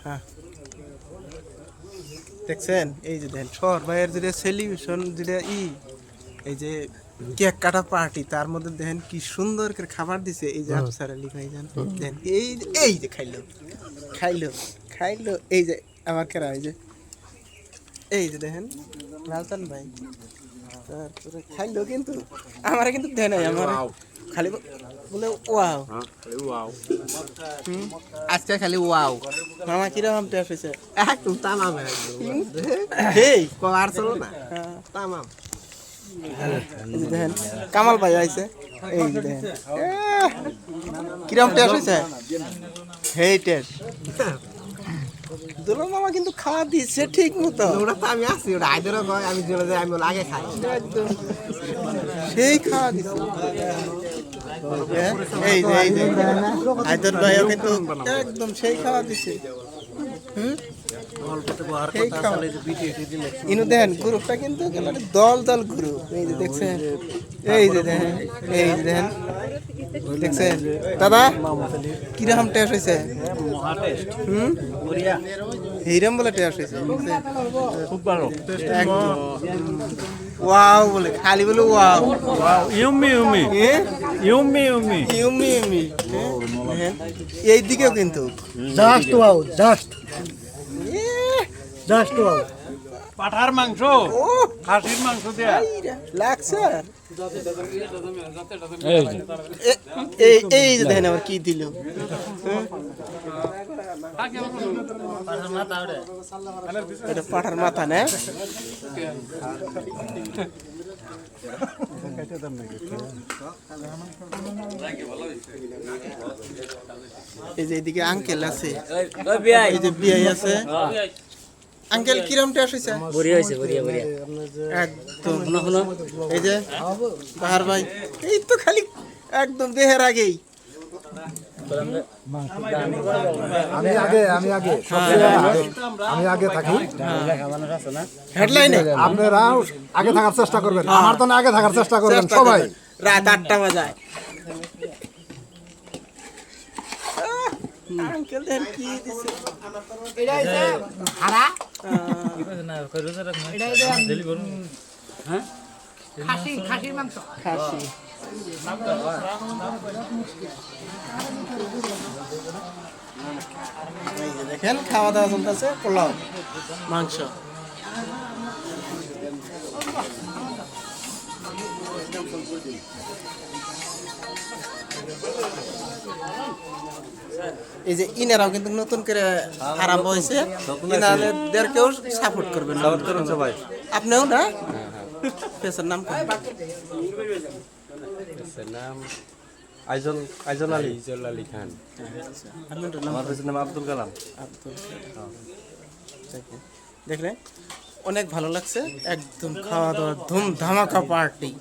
হ্যাঁ দেখছেন এই যে দেখেন শহর ভাইয়ের যেটা সেলিব্রেশন যেটা এই যে কেক কাটা পার্টি তার মধ্যে দেখেন কি সুন্দর করে খাবার দিছে এই যে আফসার আলী ভাইজান দেখেন এই যে খাইলো এই যে আমার কেরা এই যে দেখেন লালচান ভাই তারপরে খাইলো কিন্তু আমার কিন্তু দেয় নাই আমার খালি বলে ওয়াও আজকে খালি ওয়াও মামা কিরকম টেস্ট হয়েছে একদম তামাম এই কর চলো না তামাম দেখেন কামাল ভাই আইছে এই যে দেখেন কিরকম টেস্ট হয়েছে হেই টেস্ট দুলাল মামা কিন্তু খাওয়া দিচ্ছে ঠিক মতো ওটা তো আমি আসছি ওটা আইদেরও কয় আমি চলে যাই আমি আগে খাই একদম সেই খাওয়া দিচ্ছে এই যে আইদর ভাইও কিন্তু একদম সেই খাওয়া দিচ্ছে ইনু দেখেন গ্রুপটা কিন্তু একেবারে দল গ্রুপ এই যে দেখছেন এই যে দেখেন দেখছেন দাদা কিরকম টেস্ট হয়েছে এইরকম বলে টেস্ট হয়েছে খুব ভালো একদম ওয়াও বলে খালি বলে ওয়াও ইউমি এই দিকেও কিন্তু জাস্ট ওয়াও জাস্ট ওয়াও পাঠার মাংস খাসির মাংস দেয়া লাগছে এই যে দেখেন আবার কি দিল এটা পাঠার মাথা না এই যে এদিকে আঙ্কেল আছে এই যে বিয়াই আছে আঙ্কেল কিরম টেস্ট হয়েছে বড়িয়া হয়েছে বড়িয়া একদম এই যে বাহার ভাই এই তো খালি একদম দেহের আগেই আমি আগে থাকি হেডলাইনে আপনারা আগে থাকার চেষ্টা করবেন আমার তো আগে থাকার চেষ্টা করবেন সবাই রাত 8টা বাজায় আঙ্কেল দেন কি দিছে এটা হইছে হারা খাসির মাংস খাসি এই যে দেখেন খাওয়া দাওয়া চলতেছে পোলাও মাংস এই যে ইনারাও কিন্তু নতুন করে আরম্ভ হয়েছে ইনাদেরকেও সাপোর্ট করবেন সবাই আপনিও না পেশার নাম নাম আইজল আলী খান আমার পেছনের নাম আব্দুল কালাম দেখলে অনেক ভালো লাগছে একদম খাওয়া দাওয়া ধুম ধামাকা পার্টি